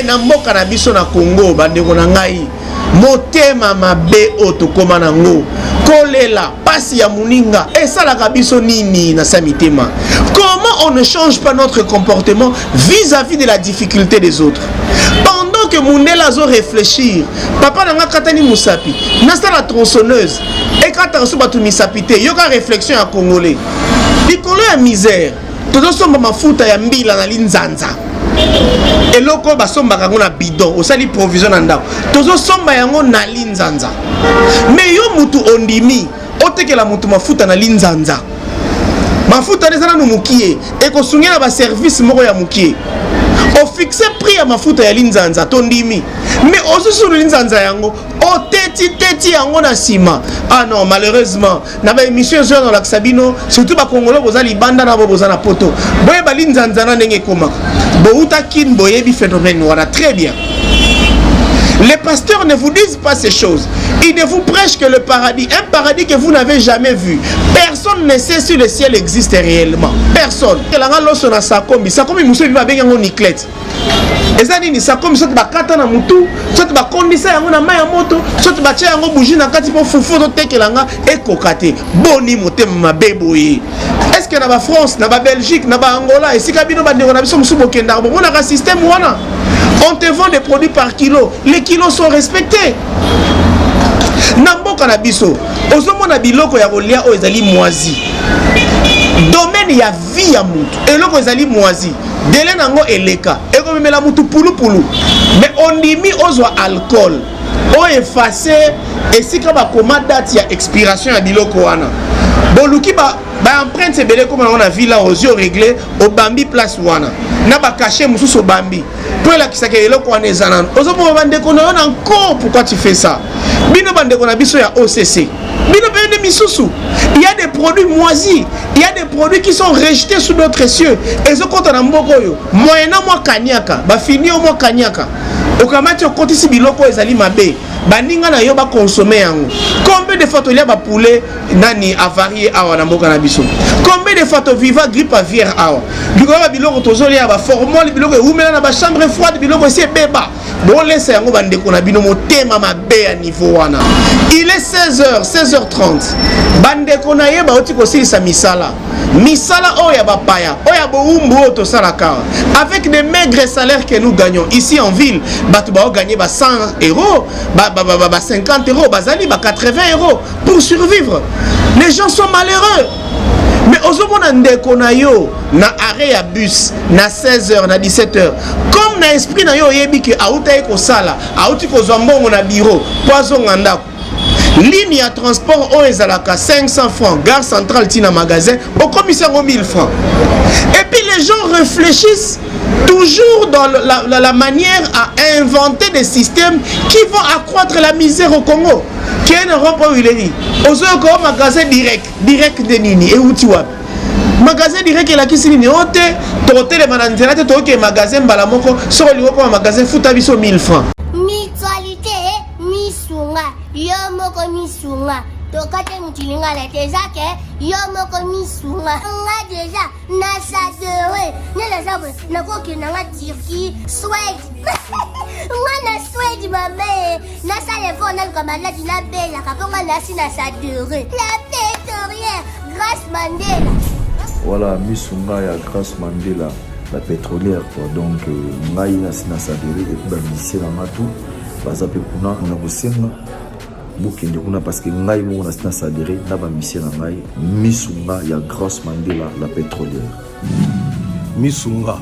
mais na mboka na biso na Congo bandeko na ngai motema mabe otokoma nango kolela pasi ya muninga esalaka biso nini na samitema. Comment on ne change pas notre comportement vis-à-vis de la difficulté des autres? Pendant que Mundela zo réfléchir, papa nanga katani musapi nasta la tronçonneuse et quand on batu misapité yoka réflexion ya congolais likolo ya misère todo somba mafuta ya mbila na linzanza eloko basomba kango na bidon osali provision na ndako tozo somba yango na linzanza mais yo mutu ondimi otekela mutu mafuta na linzanza mafuta nezana no mukie ekosungela ba service moko ya mukie o fixe prix ya mafuta ya linzanza tondimi mais osusu linzanza yango o teti yango na sima. Ah non, malheureusement na ba émission zo dans l'axabino surtout ba congolais boza libanda na boza na poto boye ba linzanza na ndenge koma bouta kin boye bi phénomène voilà très bien. Les pasteurs ne vous disent pas ces choses. Ils ne vous prêchent que le paradis. Un paradis que vous n'avez jamais vu. Personne ne sait si le ciel existe réellement. Personne. Ezani ni sakomi sote bakata na mutu, sote bakondisa yango na maya moto, sote bache yango bougie na kati po fufu to tekelanga ekokate. Boni motema mabeboye. Est-ce que na ba France, na ba Belgique, na ba Angola, esika bino ba ndeko na biso musubo kenda bo na ka système wana. On te vend des produits par kilo. Les kilos sont respectés. Namboka na biso. Ozomona biloko ya kolia o ezali moisi. Domaine ya vie ya mutu. Eloko ezali moisi. Dele nango eleka. Eko memela mutu pulu pulu. Mais on dimi ozwa alcool. O effacer esika ba koma date ya expiration ya biloko wana. Boluki ba empreinte sebele comme on a vu là aux yeux réglés au bambi place wana. Na ba caché mususu au bambi. Pour la kisaka eloko wana ezana. Ozomo bandeko na yona encore pourquoi tu fais ça? Bino bandeko na biso ya OCC. Bino bende misusu. Il y a des produits moisis, il y a des produits qui sont rejetés sous d'autres cieux. Et ce compte na mboko yo. Moyena moi kanyaka, ba fini au moi kanyaka. Okamati okoti si biloko ezali mabe. Baninga na yo ba consommer yango. Combien de fois tolia ba poulet nani avarié awa na mboka na biso? Combien de fois to viva grippe aviaire awa? Biloko biloko tozolia ba formol biloko umela na ba chambre froide biloko si beba. Bon laisse yango bandeko na bino motema mabe à niveau wana. Il est 16h, 16h30. Bandeko na ye ba oti ko silisa misala. Misala oya bapaya, oya boumbu oto salaka. Avec des maigres salaires que nous gagnons ici en ville, batu ba gagner ba 100 euros, ba 50 euros, bazali ba 80 euros pour survivre. Les gens sont malheureux. Mais ozomona ndeko na yo na arrêt à bus na 16h na 17h. Comme na esprit na yo yebi que auta eko sala, auti ko zombongo na bureau, poison ngandako. Ligne à transport au ezalaka 500 francs, gare centrale tina magasin, au commissaire 1000 francs. Et puis les gens réfléchissent toujours dans la manière à inventer des systèmes qui vont accroître la misère au Congo. Qui ne rend pas il est au magasin direct de Nini et Outiwap. Magasin direct et la kisini ote, tote les mananzerate, toke magasin balamoko, sur le magasin foutabiso 1000 francs. Mutualité, misunga, yomoko misunga. Tokate mutilinga la tezake, yomoko misunga. Nga déjà, nasadere, nela sabe, nakoki nanga Turquie, Suède. Nga na Suède mabe, nasa levo na kamala dina bela, kaponga nasi nasadere. La pétrolière, Grâce Mandela. Voilà, misunga ya Grâce Mandela, la pétrolière quoi. Donc ngai nasi nasadere et puis ba misé na matu, bazape kuna na bosenga. Bokende kuna parce que ngai mo na sina sadere na ba mission na ngai misunga ya Grâce Mandela la pétrolière. Misunga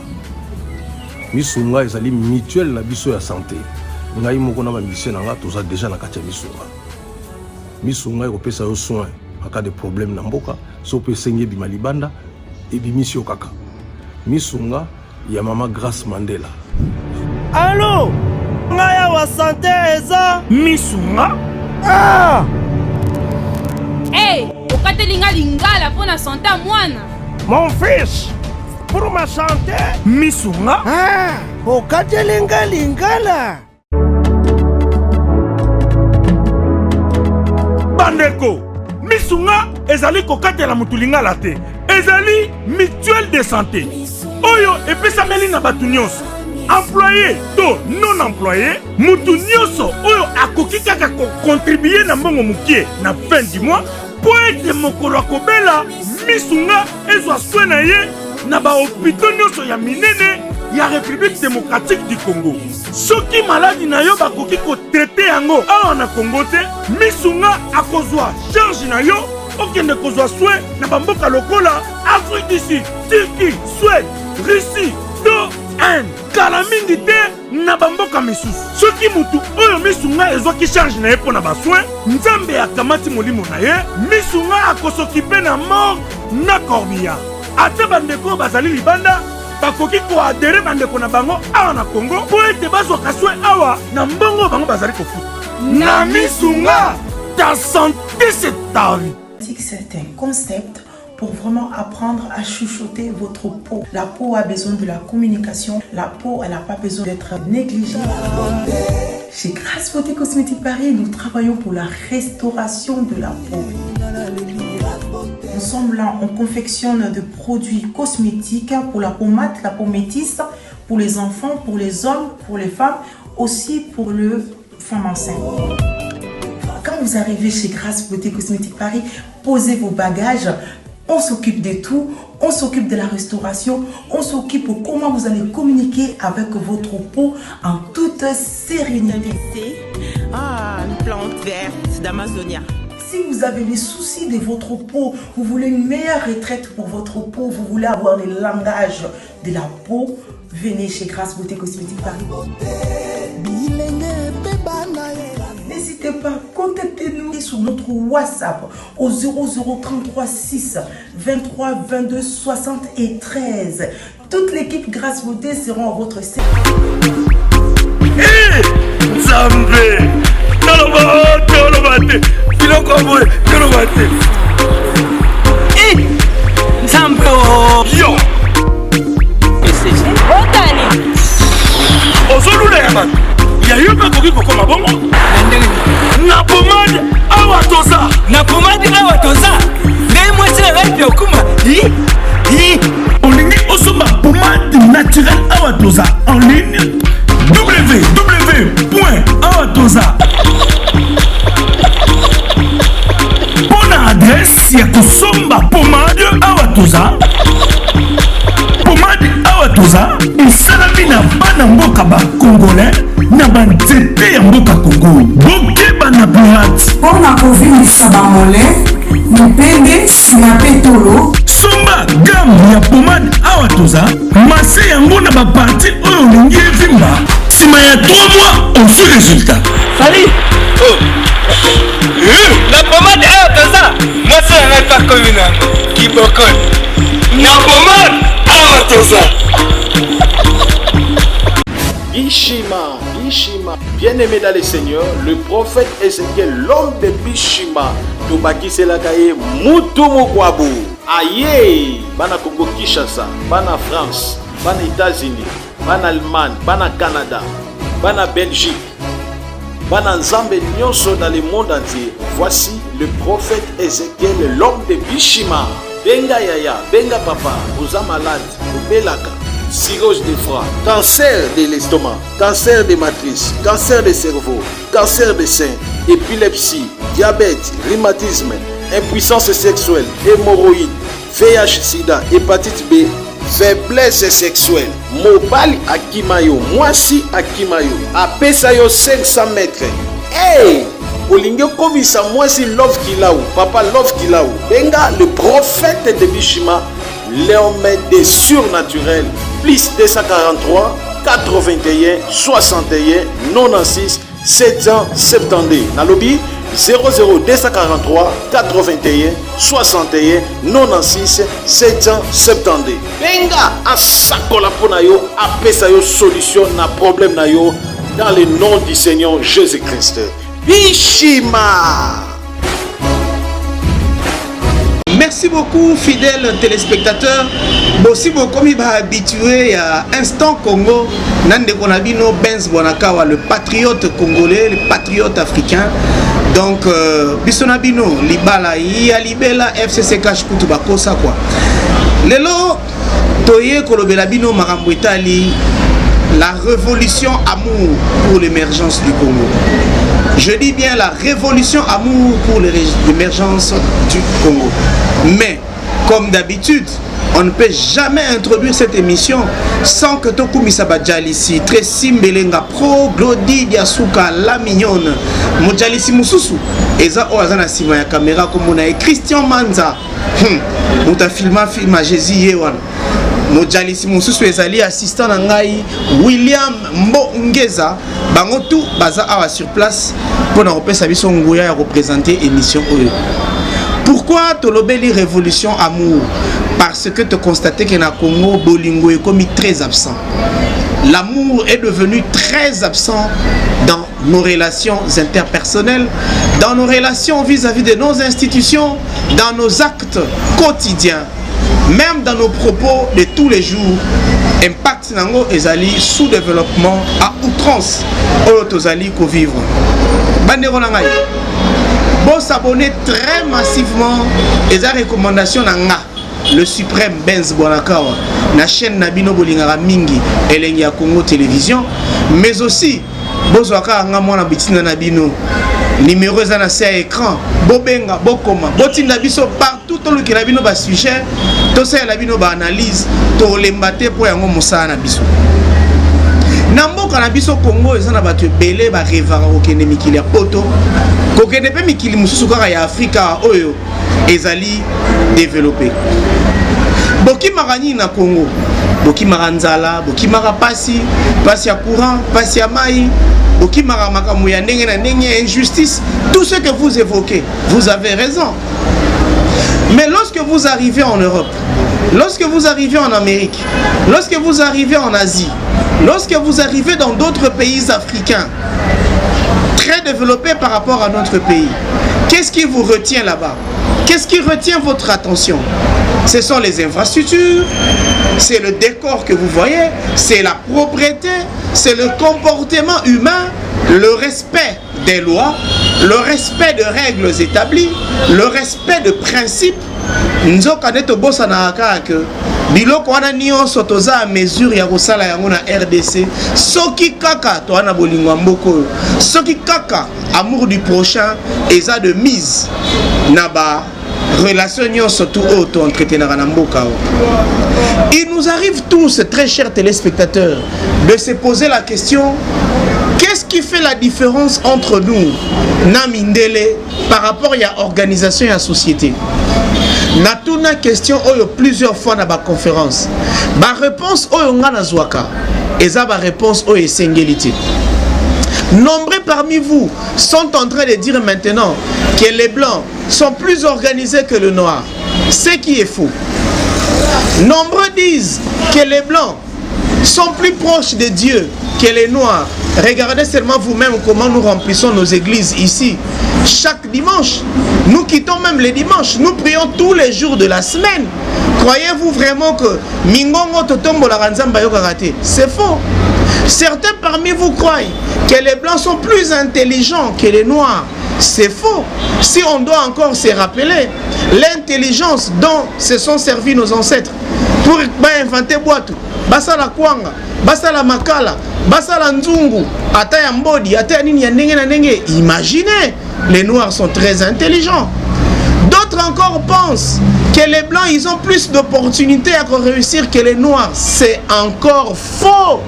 ezali mutuelle na biso ya santé. Ngai moko na ba mission na nga toza déjà na kati ya misunga ekopesa yo soin en cas de problème na mboka so pe senye bima libanda et bimisio kaka. Misunga ya mama Grâce Mandela. Allô ngaya wa santé eza misunga. Ah! Hey, okatelinga lingala pour la santé mwana. Mon fils, pour ma santé, misunga. Ah, okatelinga lingala. Bandeko, misunga ezali kokatela mutulingala te. Ezali mutuelle de santé. Oyo epesameli na batu nyonso. employé to non employé, mutu nyonso oyo akoki kaka contribuer na mbongo mukie na fin du mois po ete mokolo akobela misunga ezwa soin na ye na bahôpitaux nyonso ya minene ya République démocratique du Congo. Soki maladi na yo bakoki kotraite yango awa na Congo te, misunga akozwa charge na yo okende kozwa soin na bamboka lokola Afrique du Sud, Turquie, Suède, Russie, to Inde. Kala mingi te na bamboka misusu. Soki mutu oyo misunga ezwaki charge na ye mpo na basoin, Nzambe akamati molimo na ye, misunga akosokipe na mort na corbillard. Ate bandeko bazali libanda bakoki koadere bandeko na bango awa na Congo po ete bazwaka soin awa na mbongo bango bazali kofuta. Na misunga, ta santé c'est ta vie. C'est un concept pour vraiment apprendre à chuchoter votre peau. La peau a besoin de la communication. La peau, elle n'a pas besoin d'être négligée. Chez Grasse Beauté Cosmétique Paris, nous travaillons pour la restauration de la peau. Nous sommes là, on confectionne des produits cosmétiques pour la peau mate, la peau métisse, pour les enfants, pour les hommes, pour les femmes, aussi pour les femmes enceintes. Quand vous arrivez chez Grasse Beauté Cosmétique Paris, posez vos bagages. On s'occupe de tout, on s'occupe de la restauration, on s'occupe de comment vous allez communiquer avec votre peau en toute sérénité. Une plante verte d'Amazonia. Si vous avez les soucis de votre peau, vous voulez une meilleure retraite pour votre peau, vous voulez avoir le langage de la peau, venez chez Grasse Beauté Cosmétique Paris. N'hésitez pas, contactez-nous sur notre WhatsApp au 0033 6 23 22 73. Toute l'équipe Grasse Beauté sera à votre service. Hey, Zambé, yo, ya yo bakoki kokoma bongo na pomade awa toza ngai mwasi na ngai okuma olingi osomba pomade naturelle awa toza en ligne www.awatoza. Pona adresse ya kosomba pomade awa toza. Pomade awa toza esalami na bana mboka ba congolais na banzete ya mboka Congo. Bokeba na pirate mpona kovimisa bamole mipende nsima mpe tolo. somba gamme ya pomade awa toza mase yango na baparti oyo olingi evimba nsima ya 3 mois osu résultat. Salut. La pomade awa toza mwasi na ngai pa komi nango kibokon na pomade awa toza. Bishima, bien-aimé dans le Seigneur, le prophète Ézéchiel, l'homme de Bishima, Tobaki Selakaye, Mutumu Kwabu, Aye, Bana Congo Kinshasa, Bana France, Bana États-Unis, Bana Allemagne, Bana Canada, Bana Belgique, Bana Nzambe Nyonso dans le monde entier. Voici le prophète Ézéchiel, l'homme de Bishima. Benga Yaya, Benga Papa, vous êtes malade, vous belaka. Cirrhose de foie, cancer de l'estomac, cancer de matrice, cancer de cerveau, cancer de sein, épilepsie, diabète, rhumatisme, impuissance sexuelle, hémorroïdes, VIH, sida, hépatite B, faiblesse sexuelle, mobali akimayo, mwasi akimayo, apesayo 500 mètres. Hey! Olinge komisa mwasi love kilaou, papa love kilaou. Benga le prophète de Bishima, l'homme des surnaturels. Plus 243 81 61 96 772. Nalobi 00 243 81 61 96 772. Benga asakola pona yo apesa yo solution na problème na yo dans le nom du Seigneur Jésus-Christ. Bishima. Merci beaucoup, fidèles téléspectateurs. Aussi beaucoup habitués à Instant Congo. Nande Konabino Benz Bonakawa, le patriote congolais, le patriote africain. Donc, Bisonabino, Libala, Yalibela, FCC Kashkutu Bakosa quoi. Lelo, Toye Kolobelabino Marambo Itali, la révolution amour pour l'émergence du Congo. Je dis bien la révolution amour pour l'émergence du Congo. Mais, comme d'habitude, on ne peut jamais introduire cette émission sans que Tokumi Sabadjalisi, Tracy Mbelenga Pro, Glody Diasuka, La Mignonne, Mojalisi Mususu, Eza Oazana Sima ya caméra comme on a Christian Manza, Mouta filma Jésus Yewan, Mojalisi Mususu Ezali assistant Nangai, William Mbongeza, Bangotu Baza Awa sur place pour nous représenter l'émission OE. Pourquoi Tolobeli Révolution Amour? Parce que tu constates que na Congo, Bolingo est comme très absent. L'amour est devenu très absent dans nos relations interpersonnelles, dans nos relations vis-à-vis de nos institutions, dans nos actes quotidiens, même dans nos propos de tous les jours. Impact nango ezali sous-développement à outrance au tozali ko vivre. Bandero nangai. Bon s'abonner très massivement et la recommandation nanga le suprême Benz Bonakawa la chaîne Nabino Bolingara Mingi Elengi ya Congo Télévision, mais aussi bozwaka nga mwana bitina Nabino numéro za na à écran bobenga bokoma botinda biso partout to luki Nabino ba sujet to sa Nabino ba analyse to lembate po yango musana biso. Namboka na biso Congo ezana bato belé ba revara okende mikili ya poto kokende pe mikili mususu kaka ya Afrika oyo ezali développé. Boki marani na Congo, boki maranzala, boki mara pasi ya courant, pasi ya mai, boki mara makamu ya ndenge na ndenge, injustice, tout ce que vous évoquez, vous avez raison. Mais lorsque vous arrivez en Europe, lorsque vous arrivez en Amérique, lorsque vous arrivez en Asie, lorsque vous arrivez dans d'autres pays africains, très développés par rapport à notre pays, qu'est-ce qui vous retient là-bas? Qu'est-ce qui retient votre attention? Ce sont les infrastructures, c'est le décor que vous voyez, c'est la propriété, c'est le comportement humain, le respect des lois, le respect de règles établies, le respect de principes. Nous avons biloko wana nyonso toza a mesure ya kosala yango na RDC soki kaka to wana bolingo mboko soki kaka amour du prochain eza de mise na ba relation nyonso tout auto entretenir na mboka. Il nous arrive tous, très chers téléspectateurs, de se poser la question: qu'est-ce qui fait la différence entre nous Namindele par rapport à l'organisation et à la société? Natuna question oyo plusieurs fois dans la conférence. Ba réponse oyo ngana zwaka. Eza ba réponse oyo esengélité. Nombreux parmi vous sont en train de dire maintenant que les blancs sont plus organisés que le noir. Ce qui est faux. Nombreux disent que les blancs sont plus proches de Dieu que les noirs. Regardez seulement vous-même comment nous remplissons nos églises ici. Chaque dimanche, nous quittons même les dimanches. Nous prions tous les jours de la semaine. Croyez-vous vraiment que Mingongo Totombo la Ranzamba Yokarate? C'est faux. Certains parmi vous croient que les blancs sont plus intelligents que les noirs. C'est faux. Si on doit encore se rappeler l'intelligence dont se sont servis nos ancêtres pour inventer Boatou, Basala Kwanga, Basala Makala, Basala Nzungu, Ataya Mbodi, Ataya Nini Nenge na Nenge. Imaginez, les noirs sont très intelligents. D'autres encore pensent que les blancs ils ont plus d'opportunités à réussir que les noirs. C'est encore faux.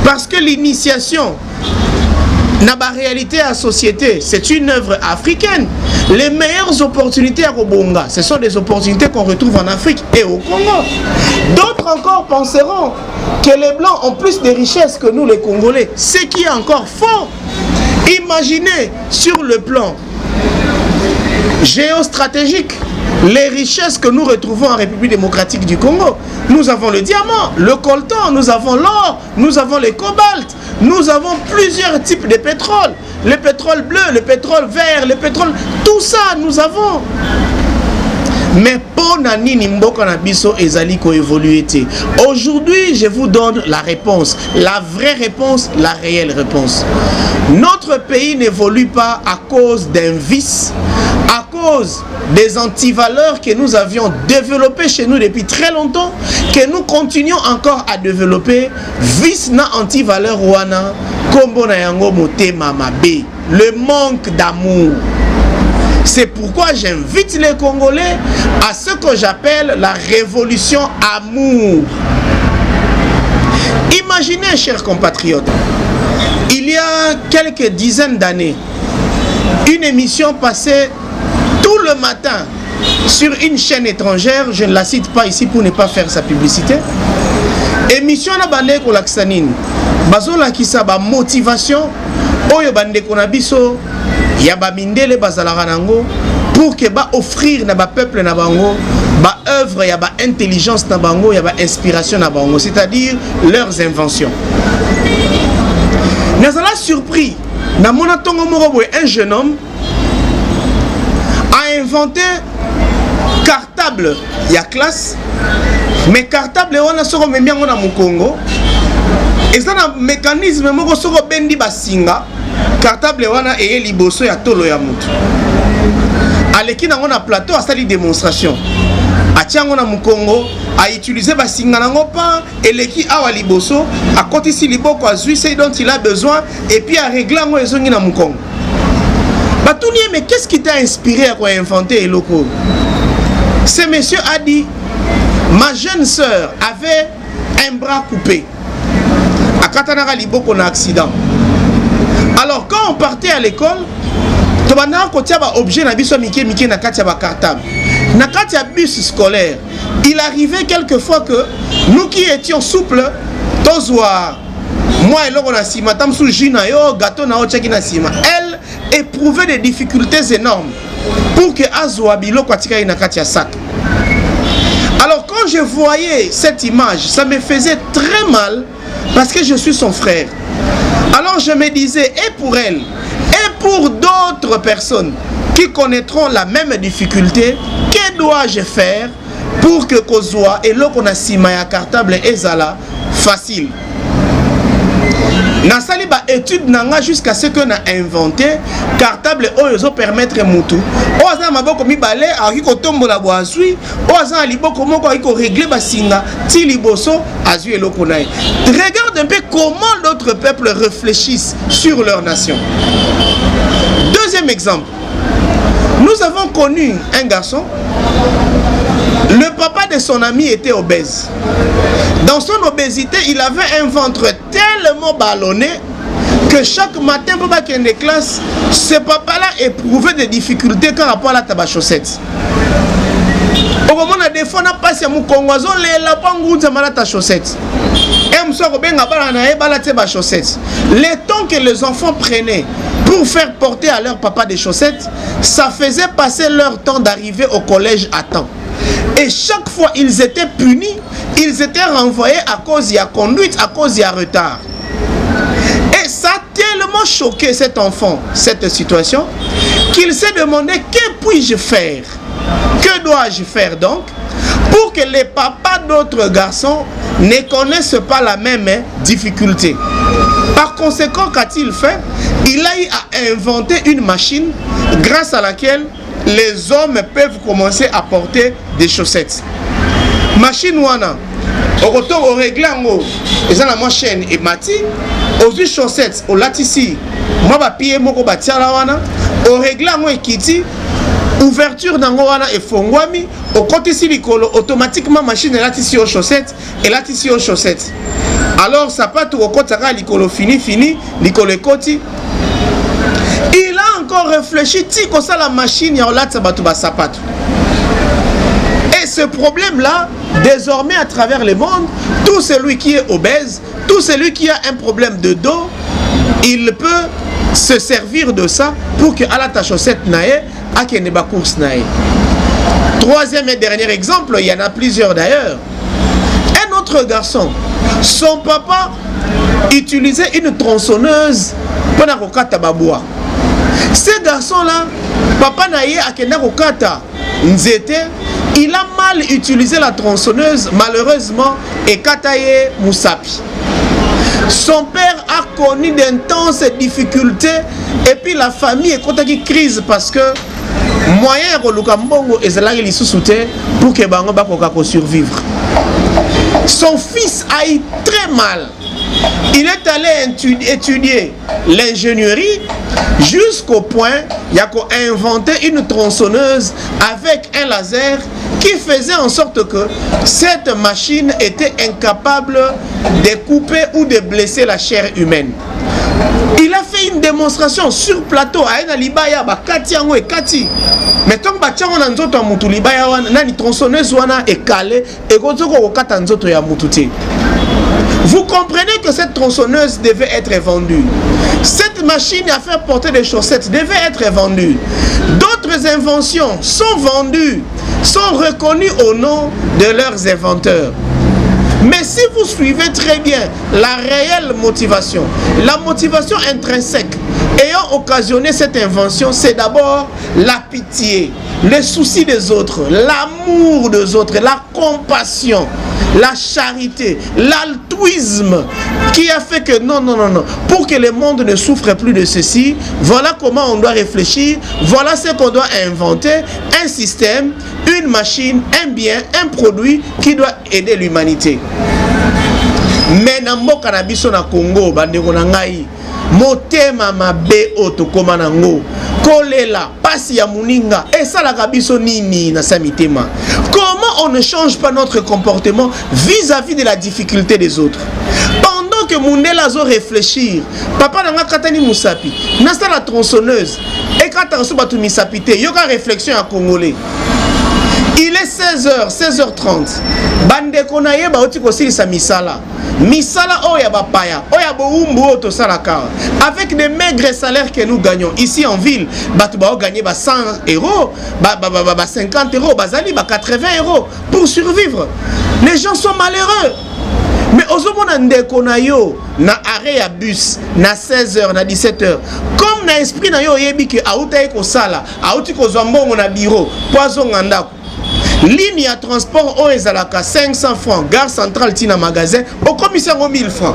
Parce que l'initiation n'a pas réalité à la société, c'est une œuvre africaine. Les meilleures opportunités à Robonga, ce sont des opportunités qu'on retrouve en Afrique et au Congo. D'autres encore penseront que les blancs ont plus de richesses que nous les Congolais, ce qui est encore faux. Imaginez sur le plan géostratégique les richesses que nous retrouvons en République démocratique du Congo. Nous avons le diamant, le coltan, nous avons l'or, nous avons le cobalt, nous avons plusieurs types de pétrole. Le pétrole bleu, le pétrole vert, le pétrole... Tout ça, nous avons. Mais pour Nani Mboka Nabiso ezali ko évolué. Aujourd'hui, je vous donne la réponse, la vraie réponse, la réelle réponse. Notre pays n'évolue pas à cause d'un vice, à cause cause des antivaleurs que nous avions développées chez nous depuis très longtemps, que nous continuons encore à développer, vice na antivaleur wana, kombo na yango motema mabe, le manque d'amour. C'est pourquoi j'invite les Congolais à ce que j'appelle la révolution amour. Imaginez, chers compatriotes, il y a quelques dizaines d'années, une émission passée tout le matin sur une chaîne étrangère, je ne la cite pas ici pour ne pas faire sa publicité. Émission na bande ko laksanine, bazola kisa ba motivation, oyo bande ko na biso, ya ba mindele bazalaka nango pour que ba offrir na ba peuple na bango ba œuvre ya ba intelligence na bango ya ba inspiration na bango, c'est-à-dire leurs inventions. Nous allons surpris na mona tongo moko boy, un jeune homme a inventé cartable ya classe, mais cartable wana soko membiango na mukongo et ça na mécanisme moko soko bendi basinga cartable wana eye liboso ya tolo ya mutu aleki nango na plateau asali démonstration atiango na mukongo a utilisé basinga nango pa eleki awa liboso akotisi liboko azui ce dont il a besoin et puis a réglé ngo ezongi na mukongo. Batounie, mais qu'est-ce qui t'a inspiré à inventer eloko? Ce monsieur a dit, ma jeune sœur avait un bras coupé à Katanara liboko na accident. Alors quand on partait à l'école, tobana ko tia ba objet na biso mike na katia ba cartable. Na katia bus scolaire, il arrivait quelquefois que nous qui étions souples, tozwa moi et l'on a sima tam sou jina yo gâteau na ocheki na sima. Elle éprouvait des difficultés énormes pour que azwa biloko atika na katia sac. Alors quand je voyais cette image, ça me faisait très mal parce que je suis son frère. Alors je me disais, et pour elle, et pour d'autres personnes qui connaîtront la même difficulté, que dois-je faire pour que Kozwa et l'okona simaya cartable ezala facile? Nasali ba étude nanga jusqu'à ce que na inventé cartable oyo permettre mutu oza maboko mibale aki ko tombola boazui oza liboko moko aki ko régler basinga ti liboso azui eloko nae. Regarde un peu comment d'autres peuples réfléchissent sur leur nation. Deuxième exemple, nous avons connu un garçon, le papa de son ami était obèse. Dans son obésité, il avait un ventre tellement ballonné que chaque matin, pour qu'il y ait des classes, ce papa-là éprouvait des difficultés par rapport à la tabac chaussette. Au moment où des fois, on a passé à mon Congo, les lapins goûtent à chaussette. Les temps que les enfants prenaient pour faire porter à leur papa des chaussettes, ça faisait passer leur temps d'arriver au collège à temps. Et chaque fois, ils étaient punis, ils étaient renvoyés à cause de la conduite, à cause de retard. Et ça a tellement choqué cet enfant, cette situation, qu'il s'est demandé que puis-je faire? Que dois-je faire donc pour que les papas d'autres garçons ne connaissent pas la même difficulté? Par conséquent, qu'a-t-il fait? Il a eu à inventer une machine grâce à laquelle les hommes peuvent commencer à porter des chaussettes. Machine wana, au retour au réglango, ils ont la machine et mati, aux chaussettes, au latisi, moi ba pied moko ba tiala wana, au réglango et kiti, ouverture nango wana et fongwami, au côté si likolo, automatiquement machine et latisi aux chaussettes et latisi aux chaussettes. Alors ça part au côté likolo fini, likolo koti. Il a encore réfléchi, comme ça la machine, et ce problème-là, désormais à travers le monde, tout celui qui est obèse, tout celui qui a un problème de dos, il peut se servir de ça pour que à la chaussette nae, à keneba course nae. Troisième et dernier exemple, il y en a plusieurs d'ailleurs. Un autre garçon, son papa utilisait une tronçonneuse pour la rokata baboua. Ce garçon-là, papa naye akenda kokata nzete, il a mal utilisé la tronçonneuse, malheureusement, et kataye musapi. Son père a connu d'intenses difficultés et puis la famille est contactée crise parce que moyen ko luka mbongo ezalaki lisusu te pour que bango bakoka ko survivre. Son fils a eu très mal. Il est allé étudier l'ingénierie jusqu'au point il a inventé une tronçonneuse avec un laser qui faisait en sorte que cette machine était incapable de couper ou de blesser la chair humaine. Il a fait une démonstration sur plateau à Libaya bakati yango ekati. Mais tant que batiango na nzoto ya mutu Libaya wana na ni tronçonneuse wana ekale ekozoko kokata nzoto ya mutu te. Vous comprenez que cette tronçonneuse devait être vendue. Cette machine à faire porter des chaussettes devait être vendue. D'autres inventions sont vendues, sont reconnues au nom de leurs inventeurs. Mais si vous suivez très bien la réelle motivation, la motivation intrinsèque ayant occasionné cette invention, c'est d'abord la pitié, le souci des autres, l'amour des autres, la compassion, la charité, l'altruisme qui a fait que non, pour que le monde ne souffre plus de ceci, voilà comment on doit réfléchir, voilà ce qu'on doit inventer, un système, une machine, un bien, un produit qui doit aider l'humanité. Mais na mboka na biso na Congo bandeko na ngai motema mabe otokoma nango kolela pasi ya muninga esalaka biso nini na samitema. Comment on ne change pas notre comportement vis-à-vis de la difficulté des autres? Pendant que Mundela zo réfléchir, papa nanga katani musapi nasta la tronçonneuse et kata so batu misapi te yoka réflexion à congolais. Il est 16h, 16h30. Bande konaye ba oti kosilisa misala. Misala oya bapaya, oya boumbu oto salaka. Avec des maigres salaires que nous gagnons ici en ville, batu ba gagner 100 euros, 50 euros, bazali 80 euros pour survivre. Les gens sont malheureux. Mais ozomona ndeko na yo na arrêt ya bus na 16h na 17h comme na esprit na yo yebi ke auta eko sala auti ko zwambongo na bureau poison ngandako. Ligne à transport au ezalaka 500 francs, gare centrale tina magasin au commissaire 1000 francs.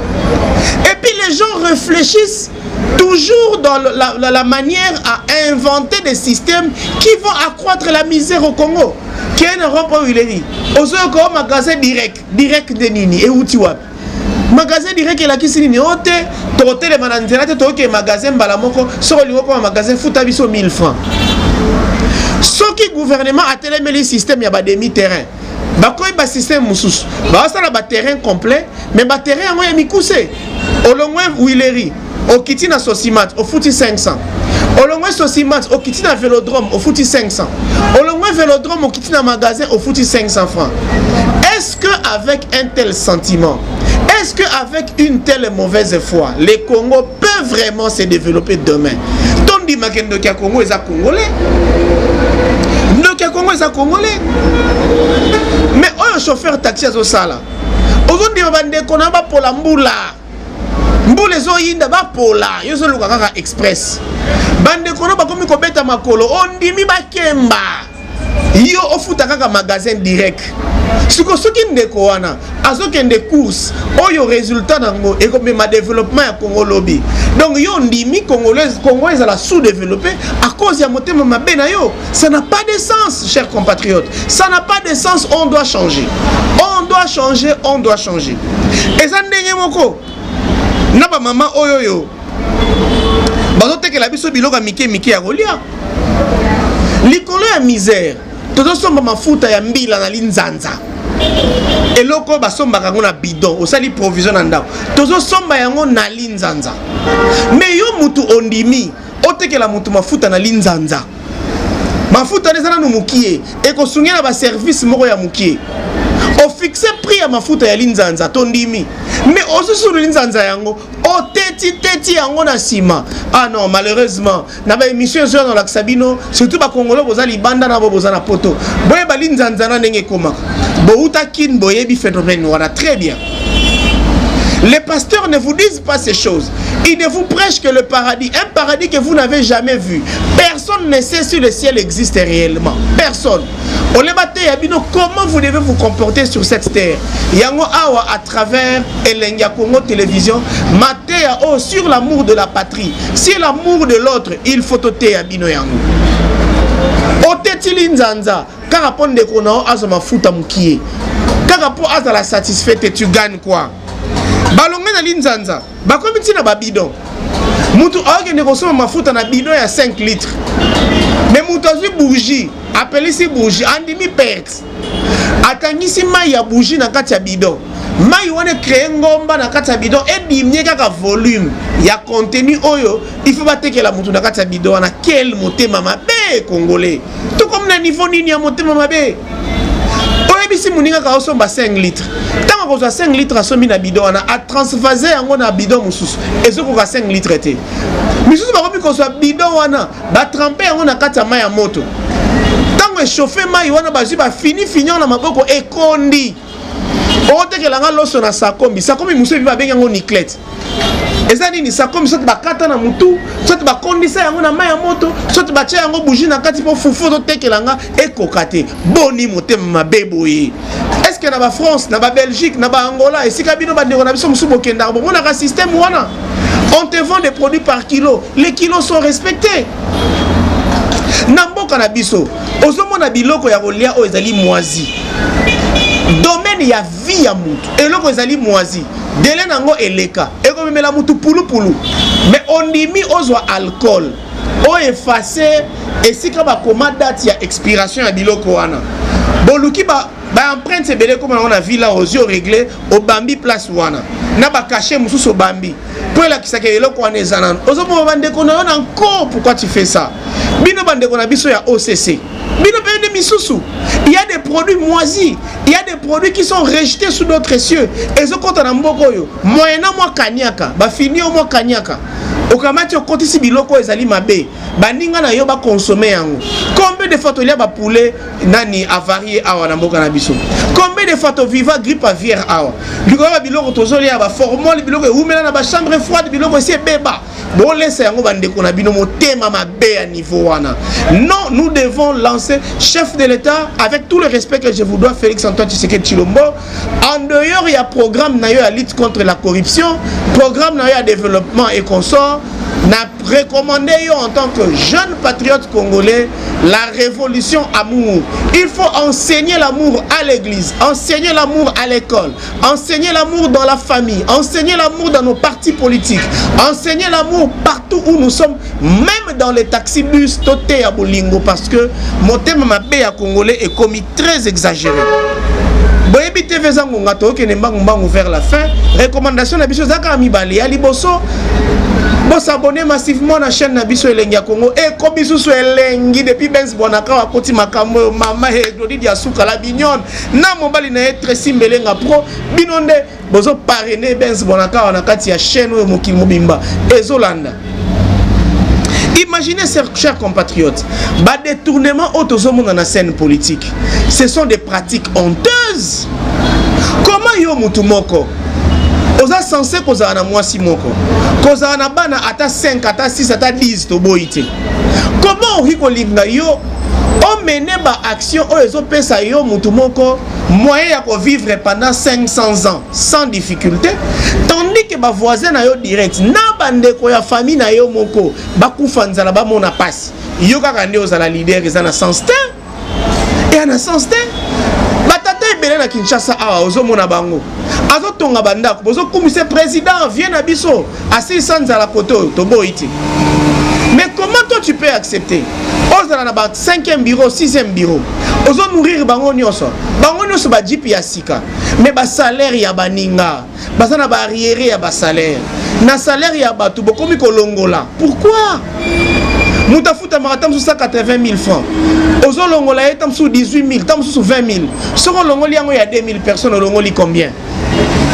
Et puis les gens réfléchissent toujours dans la manière à inventer des systèmes qui vont accroître la misère au Congo. Qui est un rond où il est dit au magasin direct de nini et où tu vois magasin direct et la kisini ote tote le mananzela te toke magasin balamoko sur le magasin futabiso 1000 francs. Ce qui gouvernement a tellement le système ya ba demi terrain bakoy ba système mususu ba sala ba terrain complet mais ba terrain yango ya mikuse olongwe Willery au kitina Sosimat au futi 500 olongwe Sosimat au kitina Vélodrome au futi 500 olongwe Vélodrome au kitina magasin au futi 500 francs. Est-ce que avec un tel sentiment, est-ce que avec une telle mauvaise foi, les Congo peuvent vraiment se développer demain? Tondi makendo kia Congo est congolais. Congo est congolais. Mais un chauffeur taxi à Zosala. Aujourd'hui, on a pour la mboula. Mboula zo yinda ba pola. Yo zo lukaka express. Bande kono ba komi ko beta makolo. On dimi ba kemba. Yo ofuta kaka magasin direct. Suko soki ndeko wana azokende course oyo résultat nango et comme ma développement ya Congo lobby. Donc yo ndimi congolaise à la sous-développée à cause ya motema mabe na yo. Ça n'a pas de sens, chers compatriotes. Ça n'a pas de sens, on doit changer. On doit changer, on doit changer. Et ça ndenge moko na ba mama oyo yo. Bazoteke la biso biloka mike ya golia. Likolo ya misère. Todo somba mafuta ya mbila na linzanza. Eloko basomba kango na bidon, osali provision na ndako. Tozo somba yango na linzanza. Mais yo mutu ondimi, otekela mutu mafuta na linzanza. Mafuta nezana no mukie, eko sungira ba service moko ya mukie. O fixe prix ya mafuta ya linzanza tondimi. Mais osusu linzanza yango, o teti yango na sima. Ah non, malheureusement, na ba émission sur dans l'Axabino, surtout ba Congolais bozali banda na bozana poto. Boye ba linzanza na ndenge koma. Bouta kin boye bi phénomène voilà très bien. Les pasteurs ne vous disent pas ces choses. Ils ne vous prêchent que le paradis. Un paradis que vous n'avez jamais vu. Personne ne sait si le ciel existe réellement. Personne. On les battait, comment vous devez vous comporter sur cette terre? Yango awa à travers Elenga Congo Télévision. Matéa sur l'amour de la patrie. Si l'amour de l'autre, il faut ôter Abino Yango. otetili nzanza kaka po ndeko na yo azwa mafuta mokie kaka po azala satisfait et tu gagnes quoi balonge na linzanza bakomi ntina babidon mutu aokende kosoma mafuta na bidon ya 5 litres mais mutu azwi bougie apelisi bougie andimi perte akangisi mai ya bougie na kati ya bidon mai wana créer ngomba na kati ya bidon edimie kaka volume ya contenu oyo il faut batekela mutu na kati ya bidon wana quel motema mabe congolais to comme na niveau nini ya motema mabe oyebisi muninga ka osomba 5 litres tango kozwa 5 litres asombi na bidon wana atransvase yango na bidon mosusu ezokoka 5 litres te misusu bakomi kozwa bidon wana batrempe yango na kati ya mai ya moto tango echauffe mai wana bazwi bafini finio na maboko ekondi otekelanga loso na sakombi mosusu ebi babengi yango niclette eza nini sakombi soki bakata na mutu soki bakondisa yango na mai ya moto soki batia yango bougie na kati mpo fufu ototekelanga ekoka te boni motema mabe boye estce na bafrance na babelgique na baangola esika bino bandeko na biso mosusu bokendaka bomonaka système wana on te vend des produits par kilo les kilos sont respectés na mboka na biso ozomona biloko ya kolia oyo ezali moisi domaine ya vie ya mutu eloko ezali moisi dele nango eleka ekomemela mutu pulupulu mais ondimi ozwa alcool o efface esika bakoma date ya expiration ya biloko wana boluki ba empreinte ebele koma nango na villa ozio réglé obambi place wana na bakache mosusu obambi po elakisaka eloko wana eza nano ozomona bandeko na yo na nko pourquoi tu fais ça bino bandeko na biso ya OCC bino pene misusu il y a des produits moisis il y a des produits qui sont rejetés sous d'autres cieux ezokota na mboko oyo moyena mwa kanyaka bafini yo mwa kanyaka okamati okotisi biloko ezali mabe baninga na yo bakonsome yango combien de fois tolia bapoulet nani avarié awa na mboka na biso combien de fois toviva grippe aviaire awa likolo ba biloko tozolia baformol biloko eumela na bachambre froide biloko esi ebeba bolesa yango bandeko na bino motema mabe à niveau wana non nous devons lancer chef de l'État avec tout le respect que je vous dois Félix Antoine Tshisekedi Tshilombo en dehors il y a programme na yo à lutte contre la corruption programme na yo à développement et consort n'a recommandé yo en tant que jeune patriote congolais la révolution amour. Il faut enseigner l'amour à l'église, enseigner l'amour à l'école, enseigner l'amour dans la famille, enseigner l'amour dans nos partis politiques, enseigner l'amour partout où nous sommes, même dans les taxibus toté à Bolingo, parce que mon thème mabé à congolais est commis très exagéré. Boyebi TV zangonga to ke nembangu vers la fin. Recommandation na biso zaka mibale ya liboso. Bon s'abonner massivement à la chaîne Nabiso Elengi Congo et comme ils sont Elengi depuis Benz Bonaka à Koti Makambo Mama et Glody Diasuka la Bignon na mobali na être simbelenga pro binonde bozo parrainer Benz Bonaka na kati ya chaîne Mokil Mobimba ezolanda. Imaginez, chers compatriotes, bas détournement autosomo dans la scène politique. Ce sont des pratiques honteuses. Comment yo mutumoko? Oza censé koza na mwasi moko. Koza na bana ata 5, ata 6, ata 10 to boite. Comment oriko linga yo on mène ba action o ezo pesa yo mutumoko moyen ya ko vivre pendant 500 ans sans difficulté tandis que ba voisin na yo direct na bandeko ya famille na yo moko bakufa nzala ba mona passe yo kaka nde ozala leader eza na sens te et na sens te batata ebele na Kinshasa awa ozomona bango azotonga bandako bozo kumisa président vient na biso asi sanzala koto to boiti. Mais comment toi tu peux accepter? Ozala na ba 5e bureau, 6e bureau. Ozo nourrir bango nyonso. Bango nyonso ba jipi ya sika. Mais ba salaire ya baninga. Basana ba arriéré ya ba salaire. Na salaire ya batu bokomi kolongola. Pourquoi? Moutafuta maratam sous 180 000 francs. Ozo longola etam sous 18 000, tam sous 20 000. Soko longoli yango ya 2000 personnes longoli combien?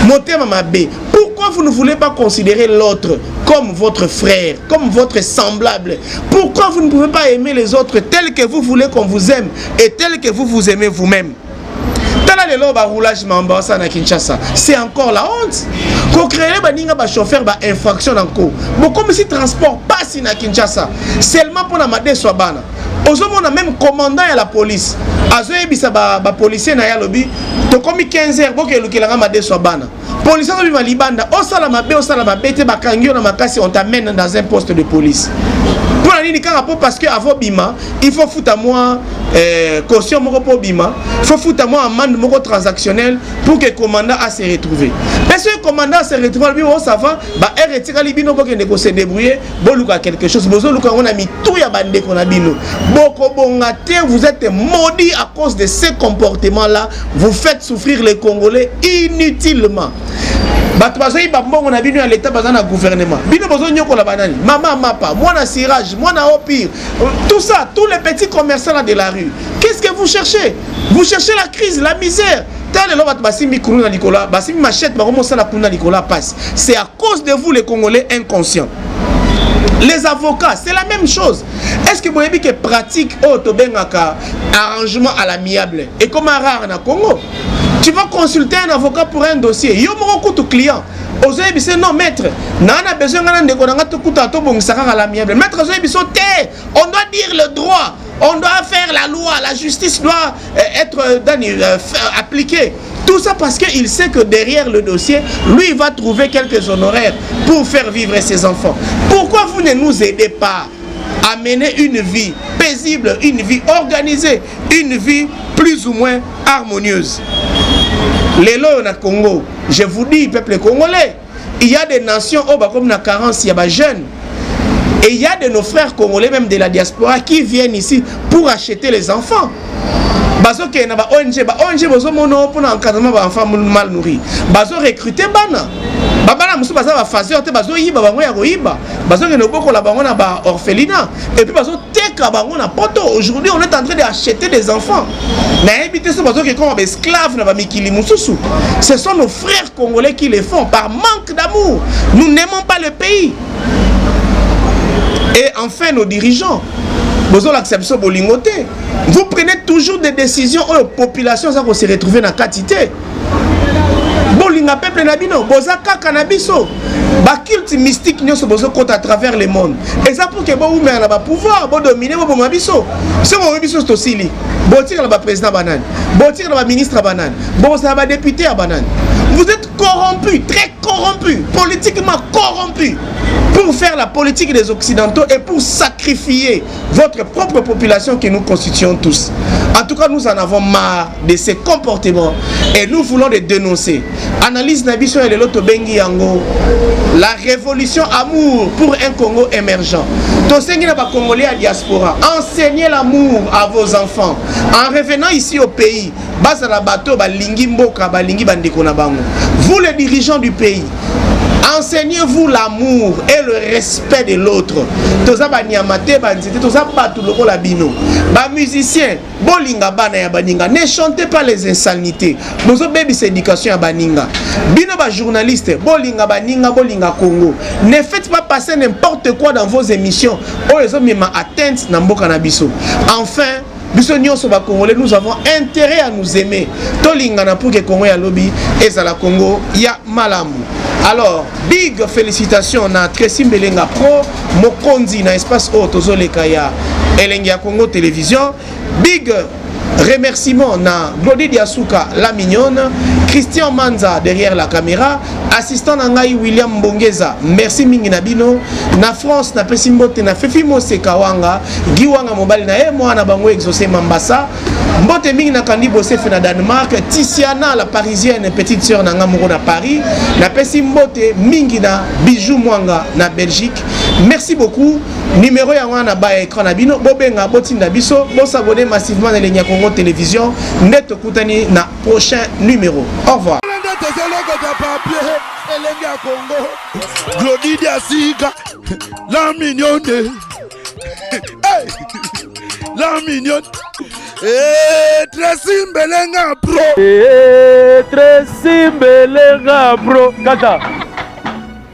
Motema mabe. Pourquoi vous ne voulez pas considérer l'autre comme votre frère, comme votre semblable? Pourquoi vous ne pouvez pas aimer les autres tels que vous voulez qu'on vous aime et tels que vous vous aimez vous-même? C'est encore la honte. Qu'on crée un chauffeur une infraction en cours. Bon, comme si transport passe à Kinshasa, seulement pour la madé soit bana. Aujourd'hui, on a même commandant à la police. Azoé bisa ba policier na ya lobby. To komi 15h boke lukela madé soit bana. Policier no bima libanda. O sala mabe te bakangio na makasi on t'amène dans un poste de police. Pour la ligne parce que avant bima, il faut foutre à moi caution moko pour bima, il faut foutre à moi amende moko transactionnel pour que le commandant a se retrouver. Parce que le commandant se retrouve, lui, ça va, bah, retire les bino pour que ne se débrouiller, bon, luka quelque chose, bon, luka on a mis tout ya bande qu'on a bino. Boko bongate, vous êtes maudits à cause de ces comportements-là, vous faites souffrir les Congolais inutilement. Batouazoï babon on a venu à l'état basé dans le gouvernement. Bino bozo nyoko la banane. Maman mapa, moi na cirage, moi na opire. Tout ça, tous les petits commerçants là de la rue. Qu'est-ce que vous cherchez? Vous cherchez la crise, la misère. Tel le basimi kounou na Nicolas, basimi machette, ba comment ça la kounou na Nicolas passe. C'est à cause de vous les Congolais inconscients. Les avocats, c'est la même chose. Est-ce que vous avez que pratique autobengaka arrangement à l'amiable et comme rare na Congo? Tu vas consulter un avocat pour un dossier. Yo mo coûte client. Ozoye bise non maître. Na a besoin de konanga to kuta to bongsaka à l'amiable. Maître ozoye biso te. On doit dire le droit. On doit faire la loi. La justice doit être appliquée. Tout ça parce qu'il sait que derrière le dossier, lui il va trouver quelques honoraires pour faire vivre ses enfants. Pourquoi vous ne nous aidez pas à mener une vie paisible, une vie organisée, une vie plus ou moins harmonieuse? Les lois au Congo, je vous dis, peuple congolais, il y a des nations comme la carence, il y a des jeunes. Et il y a de nos frères congolais, même de la diaspora, qui viennent ici pour acheter les enfants. Bazo ke na ba ONG bozo mono pour l'encadrement des enfants mal nourris. Bazo recruter bana. Babana musu baza ba fazer te bazo yiba bango ya koyiba. Bazo ke no boko la bango na ba orphelinat et puis bazo teka bango na poto. Aujourd'hui, on est en train d'acheter des enfants. Na éviter ce bazo ke comme esclaves na ba mikili mususu. Ce sont nos frères congolais qui le font par manque d'amour. Nous n'aimons pas le pays. Et enfin nos dirigeants. Vous prenez toujours des décisions où la population va se retrouver dans la quantité. Bolinga peuple nabino, bozaka cannabiso. Ba culte mystique nyoso bozo compte à travers le monde. Et ça pour que bo oumer na ba pouvoir, bo dominer bo mabiso. Ce mo biso sto sili. Bo tire na ba président banane, bo tire na ba ministre banane, bo sa ba député à banane. Vous êtes corrompus, très corrompus, politiquement corrompus, pour faire la politique des Occidentaux et pour sacrifier votre propre population que nous constituons tous. En tout cas, nous en avons marre de ces comportements et nous voulons les dénoncer. Analyse Nabiso et le Loto Bengi Yango, la révolution amour pour un Congo émergent. Congolais à diaspora, enseignez l'amour à vos enfants. En revenant ici au pays, vous les dirigeants du pays, enseignez-vous l'amour et le respect de l'autre. Toza banyamate banzite, toza batu loko la bino. Ba musicien, bolinga bana ya baninga, ne chantez pas les insanités. Bozo baby éducation ya baninga. Bino ba journaliste, bolinga baninga, bolinga Congo. Ne faites pas passer n'importe quoi dans vos émissions. Oh les hommes ma atteinte na mboka na biso. Enfin, nous avons intérêt à nous aimer. Tolingana pour que Congo ya lobby et à la Congo ya malamu. Alors, big félicitations à Tracy Mbelenga Pro, Mokonzi na espace Otozo Lekaya, Elengia Congo Télévision. Big remerciement na Glody Diasuka, la mignonne, Christian Manza derrière la caméra, assistant Nangai William Mbongeza, merci mingi nabino, na France na Pesimbote na Fefi Mose Kawanga, Giwanga Mobali na moi na bango exaucé Mambasa, Mbote mingi na Kandi Bosefe na Danemark, Tiziana la parisienne petite sœur na Ngamuro na Paris, na Pesimbote mingi na Bijou Mwanga na Belgique. Merci beaucoup. Numéro ya wana ba écran na bino, bobenga botinda biso, bo s'abonner massivement na Lenya Congo Télévision, net kutani na prochain numéro. Au revoir. Glody Diasuka, la mignonne. Hey, la mignonne. Tracy Mbelenga Pro. Tracy Mbelenga Pro. Kata.